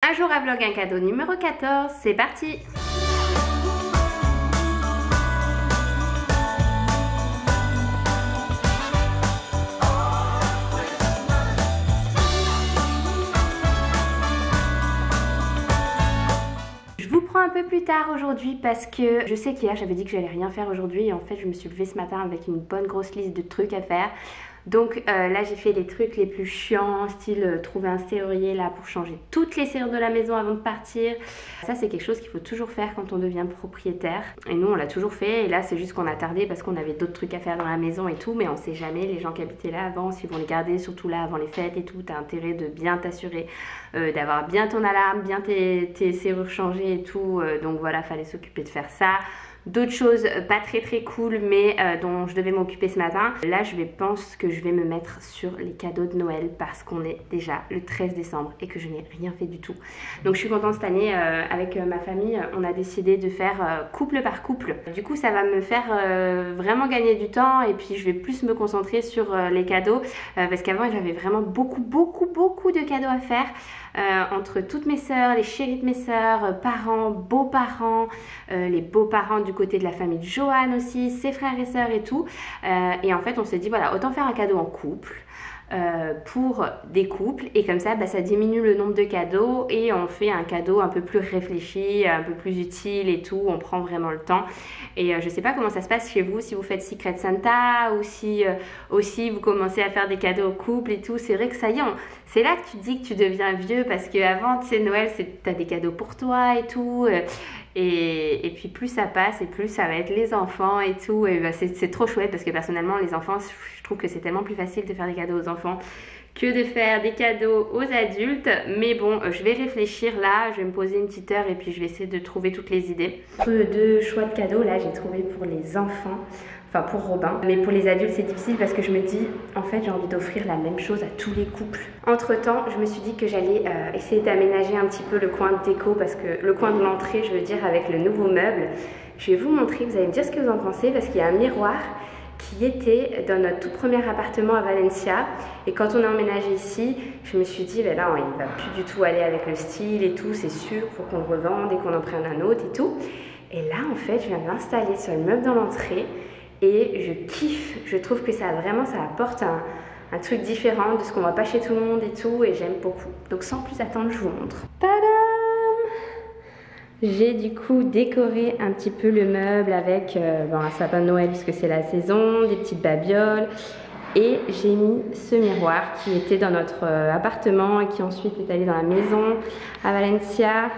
Un jour à vlog, un cadeau numéro 14, c'est parti. Je vous prends un peu plus tard aujourd'hui parce que je sais qu'hier j'avais dit que j'allais rien faire aujourd'hui et en fait je me suis levée ce matin avec une bonne grosse liste de trucs à faire. Donc là j'ai fait les trucs les plus chiants, style trouver un serrurier là pour changer toutes les serrures de la maison avant de partir. Ça c'est quelque chose qu'il faut toujours faire quand on devient propriétaire. Et nous on l'a toujours fait et là c'est juste qu'on a tardé parce qu'on avait d'autres trucs à faire dans la maison et tout. Mais on sait jamais, les gens qui habitaient là avant, s'ils vont les garder, surtout là avant les fêtes et tout, t'as intérêt de bien t'assurer d'avoir bien ton alarme, bien tes serrures changées et tout. Donc voilà, fallait s'occuper de faire ça. D'autres choses pas très cool mais dont je devais m'occuper ce matin. Là je pense que je vais me mettre sur les cadeaux de Noël parce qu'on est déjà le 13 décembre et que je n'ai rien fait du tout. Donc je suis contente cette année avec ma famille, on a décidé de faire couple par couple. Du coup ça va me faire vraiment gagner du temps et puis je vais plus me concentrer sur les cadeaux parce qu'avant j'avais vraiment beaucoup de cadeaux à faire. Entre toutes mes sœurs, les chéris de mes sœurs, parents, beaux-parents, les beaux-parents du côté de la famille de Joanne aussi, ses frères et sœurs et tout. Et en fait on s'est dit voilà, autant faire un cadeau en couple. Pour des couples et comme ça ça diminue le nombre de cadeaux et on fait un cadeau un peu plus réfléchi, un peu plus utile et tout, on prend vraiment le temps. Et je sais pas comment ça se passe chez vous, si vous faites Secret Santa ou si aussi vous commencez à faire des cadeaux au couple et tout. C'est vrai que ça y est, c'est là que tu te dis que tu deviens vieux parce qu'avant tu sais Noël t'as des cadeaux pour toi et tout. Et puis plus ça passe et plus ça va être les enfants et tout. Et c'est trop chouette parce que personnellement les enfants, je trouve que c'est tellement plus facile de faire des cadeaux aux enfants que de faire des cadeaux aux adultes. Mais bon, je vais réfléchir là, je vais me poser une petite heure et puis je vais essayer de trouver toutes les idées. Deux choix de cadeaux là, j'ai trouvé pour les enfants. Enfin pour Robin, mais pour les adultes c'est difficile parce que je me dis en fait j'ai envie d'offrir la même chose à tous les couples. Entre temps je me suis dit que j'allais essayer d'aménager un petit peu le coin de déco parce que le coin de l'entrée je veux dire avec le nouveau meuble. Je vais vous montrer, vous allez me dire ce que vous en pensez parce qu'il y a un miroir qui était dans notre tout premier appartement à Valencia et quand on a emménagé ici je me suis dit ben là il va plus du tout aller avec le style et tout, c'est sûr, faut qu'on le revende et qu'on en prenne un autre et tout. Et là en fait je viens de l'installer sur le meuble dans l'entrée. Et je kiffe, je trouve que ça apporte un truc différent de ce qu'on voit pas chez tout le monde et tout, et j'aime beaucoup. Donc sans plus attendre, je vous montre. Tadam! J'ai du coup décoré un petit peu le meuble avec un sapin de Noël puisque c'est la saison, des petites babioles. Et j'ai mis ce miroir qui était dans notre appartement et qui ensuite est allé dans la maison à Valencia.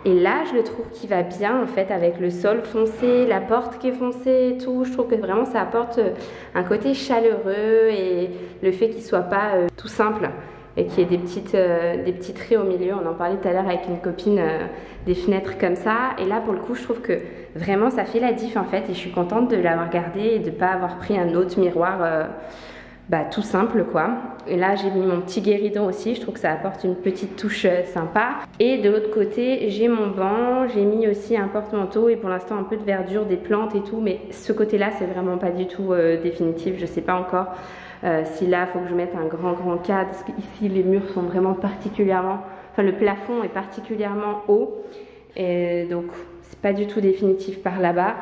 Et là, je le trouve qui va bien en fait avec le sol foncé, la porte qui est foncée et tout. Je trouve que vraiment ça apporte un côté chaleureux et le fait qu'il soit pas tout simple et qu'il y ait des petits traits au milieu. On en parlait tout à l'heure avec une copine des fenêtres comme ça. Et là, pour le coup, je trouve que vraiment ça fait la diff en fait. Et je suis contente de l'avoir gardé et de ne pas avoir pris un autre miroir tout simple quoi. Et là j'ai mis mon petit guéridon aussi, je trouve que ça apporte une petite touche sympa. Et de l'autre côté j'ai mon banc, j'ai mis aussi un porte-manteau et pour l'instant un peu de verdure, des plantes et tout. Mais ce côté là c'est vraiment pas du tout définitif, je sais pas encore si là il faut que je mette un grand cadre parce qu'ici les murs sont vraiment particulièrement, enfin le plafond est particulièrement haut et donc c'est pas du tout définitif par là-bas.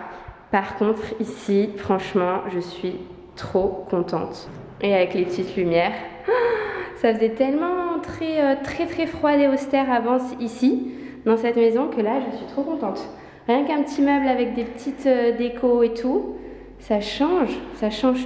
Par contre ici franchement je suis trop contente. Et avec les petites lumières, ça faisait tellement très froid et austère avant ici, dans cette maison, que là je suis trop contente. Rien qu'un petit meuble avec des petites décos et tout, ça change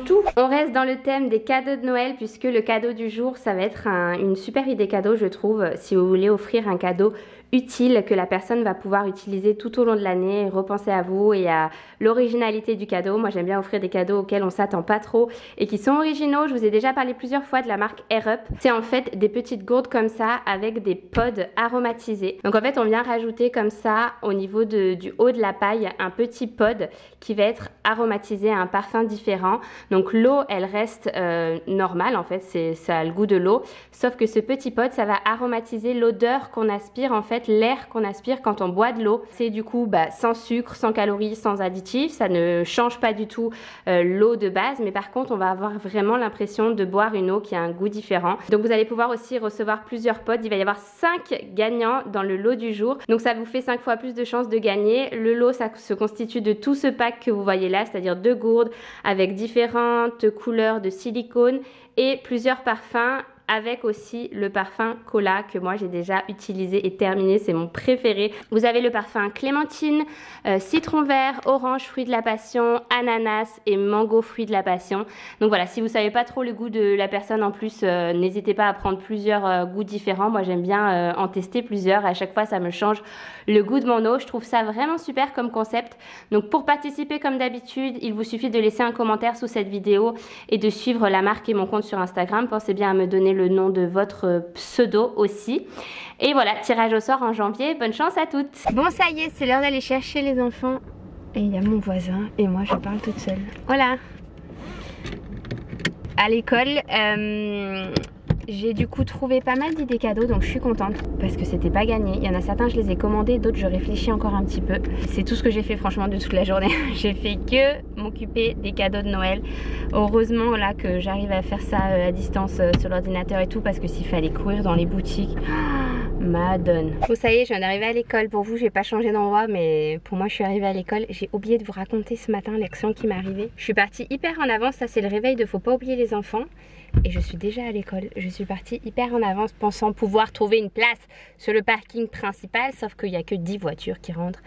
tout. On reste dans le thème des cadeaux de Noël puisque le cadeau du jour, ça va être une super idée cadeau je trouve, si vous voulez offrir un cadeau utile que la personne va pouvoir utiliser tout au long de l'année, repenser à vous et à l'originalité du cadeau. Moi j'aime bien offrir des cadeaux auxquels on s'attend pas trop et qui sont originaux. Je vous ai déjà parlé plusieurs fois de la marque Air Up. C'est en fait des petites gourdes comme ça avec des pods aromatisés. Donc en fait on vient rajouter comme ça au niveau du haut de la paille un petit pod qui va être aromatisé à un parfum différent. Donc l'eau elle reste normale en fait, ça a le goût de l'eau, sauf que ce petit pod ça va aromatiser l'odeur qu'on aspire en fait fait l'air qu'on aspire quand on boit de l'eau. C'est du coup sans sucre, sans calories, sans additifs, ça ne change pas du tout l'eau de base, mais par contre on va avoir vraiment l'impression de boire une eau qui a un goût différent. Donc vous allez pouvoir aussi recevoir plusieurs potes, il va y avoir 5 gagnants dans le lot du jour, donc ça vous fait 5 fois plus de chances de gagner. Le lot ça se constitue de tout ce pack que vous voyez là, c'est-à-dire 2 gourdes avec différentes couleurs de silicone et plusieurs parfums, avec aussi le parfum Cola que moi j'ai déjà utilisé et terminé, c'est mon préféré. Vous avez le parfum clémentine, citron vert, orange fruit de la passion, ananas et mango fruit de la passion. Donc voilà, si vous savez pas trop le goût de la personne en plus, n'hésitez pas à prendre plusieurs goûts différents. Moi j'aime bien en tester plusieurs, à chaque fois ça me change le goût de mon eau. Je trouve ça vraiment super comme concept. Donc pour participer comme d'habitude, il vous suffit de laisser un commentaire sous cette vidéo et de suivre la marque et mon compte sur Instagram. Pensez bien à me donner le nom de votre pseudo aussi. Et voilà, tirage au sort en janvier. Bonne chance à toutes. Bon, ça y est, c'est l'heure d'aller chercher les enfants. Et il y a mon voisin et moi je parle toute seule. Voilà. À l'école, j'ai du coup trouvé pas mal d'idées cadeaux, donc je suis contente parce que c'était pas gagné. Il y en a certains je les ai commandés, d'autres je réfléchis encore un petit peu. C'est tout ce que j'ai fait franchement de toute la journée. J'ai fait que m'occuper des cadeaux de Noël. Heureusement là que j'arrive à faire ça à distance sur l'ordinateur et tout, parce que s'il fallait courir dans les boutiques, madone. Bon, ça y est, je viens d'arriver à l'école. Pour vous, j'ai pas changé d'endroit, mais pour moi je suis arrivée à l'école. J'ai oublié de vous raconter ce matin l'action qui m'est arrivée. Je suis partie hyper en avance, ça c'est le réveil de faut pas oublier les enfants. Et je suis déjà à l'école. Je suis partie hyper en avance pensant pouvoir trouver une place sur le parking principal, sauf qu'il n'y a que 10 voitures qui rentrent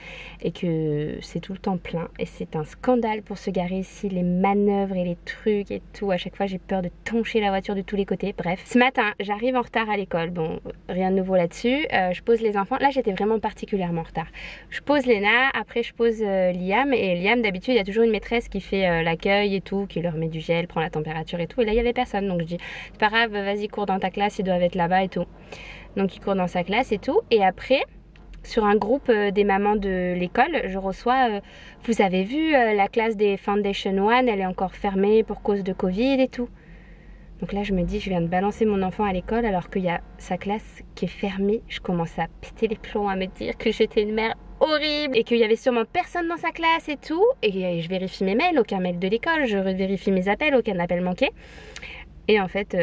et que c'est tout le temps plein. Et c'est un scandale pour se garer ici, les manœuvres et les trucs et tout. À chaque fois j'ai peur de toncher la voiture de tous les côtés. Bref, ce matin j'arrive en retard à l'école. Bon, rien de nouveau là-dessus. Je pose les enfants. Là j'étais vraiment particulièrement en retard. Je pose Léna, après je pose Liam. Et Liam, d'habitude il y a toujours une maîtresse qui fait l'accueil et tout, qui leur met du gel, prend la température et tout. Et là il n'y avait personne. Donc je dis, c'est pas grave, vas-y cours dans ta classe, ils doivent être là-bas et tout. Donc il court dans sa classe et tout. Et après, sur un groupe des mamans de l'école, je reçois, vous avez vu la classe des Foundation 1, elle est encore fermée pour cause de Covid et tout. Donc là je me dis, je viens de balancer mon enfant à l'école alors qu'il y a sa classe qui est fermée. Je commence à péter les plombs, à me dire que j'étais une mère horrible et qu'il y avait sûrement personne dans sa classe et tout. Et je vérifie mes mails, aucun mail de l'école, je vérifie mes appels, aucun appel manqué. Et en fait,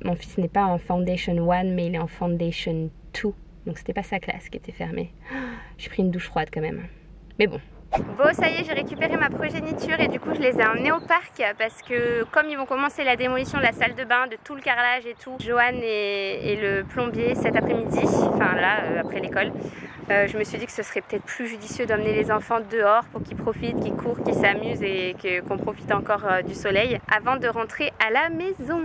mon fils n'est pas en Foundation 1, mais il est en Foundation 2. Donc c'était pas sa classe qui était fermée. J'ai pris une douche froide quand même. Mais bon. Bon, ça y est, j'ai récupéré ma progéniture et du coup je les ai emmenés au parc parce que comme ils vont commencer la démolition de la salle de bain, de tout le carrelage et tout, Johan et le plombier cet après-midi, enfin là, après l'école, je me suis dit que ce serait peut-être plus judicieux d'emmener les enfants dehors pour qu'ils profitent, qu'ils courent, qu'ils s'amusent et qu'on profite encore du soleil avant de rentrer à la maison.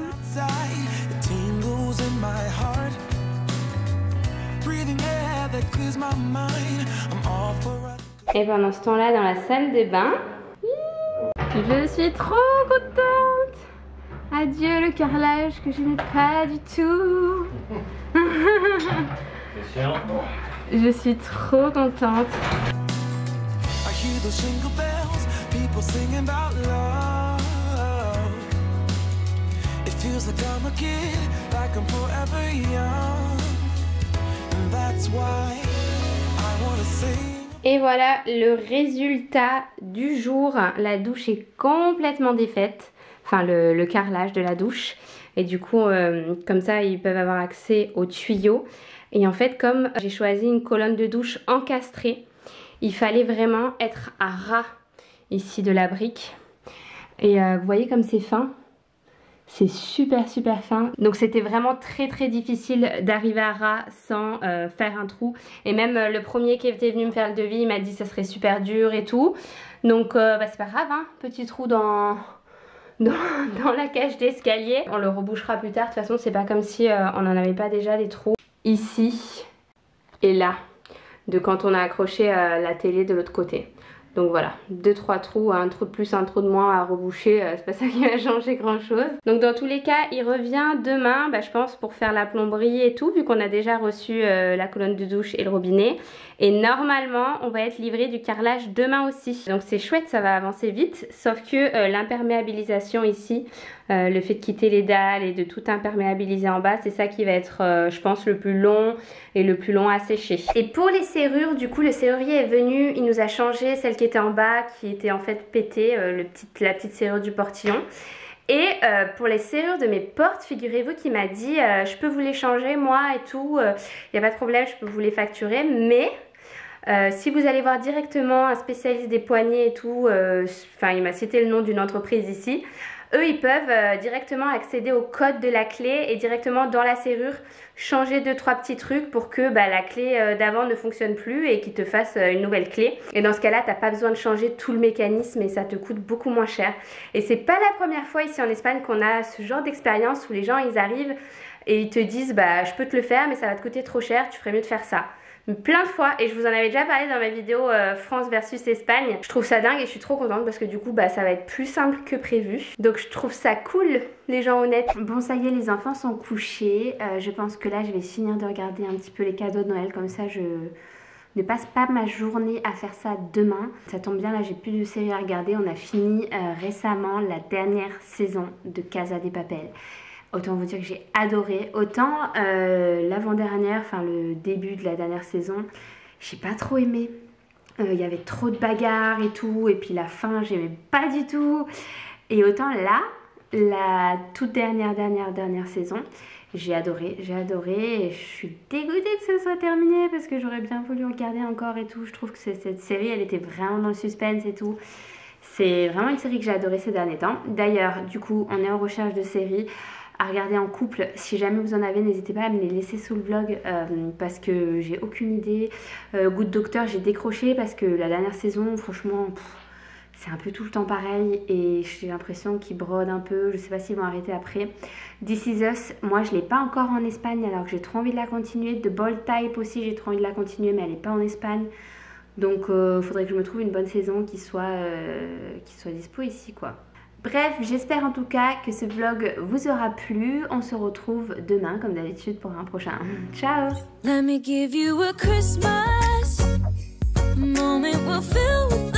Et pendant ce temps-là, dans la salle de bain, je suis trop contente. Adieu le carrelage que je n'aime pas du tout. Je suis trop contente. Et voilà le résultat du jour. La douche est complètement défaite. Enfin le carrelage de la douche. Et du coup comme ça ils peuvent avoir accès aux tuyaux. Et en fait comme j'ai choisi une colonne de douche encastrée, il fallait vraiment être à ras ici de la brique. Et vous voyez comme c'est fin. C'est super fin. Donc c'était vraiment très difficile d'arriver à ras sans faire un trou. Et même le premier qui était venu me faire le devis, il m'a dit que ça serait super dur et tout. Donc c'est pas grave, hein. Petit trou dans la cage d'escalier. On le rebouchera plus tard. De toute façon c'est pas comme si on n'en avait pas déjà des trous. Ici et là. De quand on a accroché la télé de l'autre côté. Donc voilà, 2-3 trous, un trou de plus, un trou de moins à reboucher, c'est pas ça qui va changer grand chose. Donc dans tous les cas, il revient demain, je pense pour faire la plomberie et tout, vu qu'on a déjà reçu la colonne de douche et le robinet. Et normalement, on va être livré du carrelage demain aussi. Donc c'est chouette, ça va avancer vite, sauf que l'imperméabilisation ici, le fait de quitter les dalles et de tout imperméabiliser en bas, c'est ça qui va être, je pense, le plus long et le plus long à sécher. Et pour les serrures, du coup, le serrurier est venu, il nous a changé celle qui était en bas, qui était en fait pétée, la petite serrure du portillon. Et pour les serrures de mes portes, figurez-vous qu'il m'a dit je peux vous les changer moi et tout, il n'y a pas de problème, je peux vous les facturer, mais si vous allez voir directement un spécialiste des poignées et tout, il m'a cité le nom d'une entreprise ici, eux ils peuvent directement accéder au code de la clé et directement dans la serrure changer 2-3 petits trucs pour que la clé d'avant ne fonctionne plus et qu'ils te fassent une nouvelle clé. Et dans ce cas là t'as pas besoin de changer tout le mécanisme et ça te coûte beaucoup moins cher. Et c'est pas la première fois ici en Espagne qu'on a ce genre d'expérience où les gens ils arrivent et ils te disent je peux te le faire mais ça va te coûter trop cher, tu ferais mieux de faire ça. Plein de fois, et je vous en avais déjà parlé dans ma vidéo France versus Espagne. Je trouve ça dingue et je suis trop contente parce que du coup ça va être plus simple que prévu. Donc je trouve ça cool, les gens honnêtes. Bon ça y est, les enfants sont couchés. Je pense que là je vais finir de regarder un petit peu les cadeaux de Noël, comme ça je ne passe pas ma journée à faire ça demain. Ça tombe bien, là j'ai plus de séries à regarder. On a fini récemment la dernière saison de Casa de Papel. Autant vous dire que j'ai adoré. Autant l'avant-dernière, le début de la dernière saison, j'ai pas trop aimé. Il y avait trop de bagarres et tout. Et puis la fin, j'aimais pas du tout. Et autant là, la toute dernière saison, j'ai adoré. Et je suis dégoûtée que ce soit terminé parce que j'aurais bien voulu regarder encore et tout. Je trouve que cette série, elle était vraiment dans le suspense et tout. C'est vraiment une série que j'ai adorée ces derniers temps. D'ailleurs, du coup, on est en recherche de séries à regarder en couple. Si jamais vous en avez, n'hésitez pas à me les laisser sous le vlog parce que j'ai aucune idée. Good Doctor, j'ai décroché parce que la dernière saison, franchement, c'est un peu tout le temps pareil et j'ai l'impression qu'ils brodent un peu. Je sais pas s'ils vont arrêter après. This Is Us, moi je l'ai pas encore en Espagne alors que j'ai trop envie de la continuer. The Bold Type aussi, j'ai trop envie de la continuer mais elle est pas en Espagne. Donc faudrait que je me trouve une bonne saison qui soit dispo ici quoi. Bref, j'espère en tout cas que ce vlog vous aura plu. On se retrouve demain comme d'habitude pour un prochain. Ciao! Let me give you a Christmas moment we'll fill with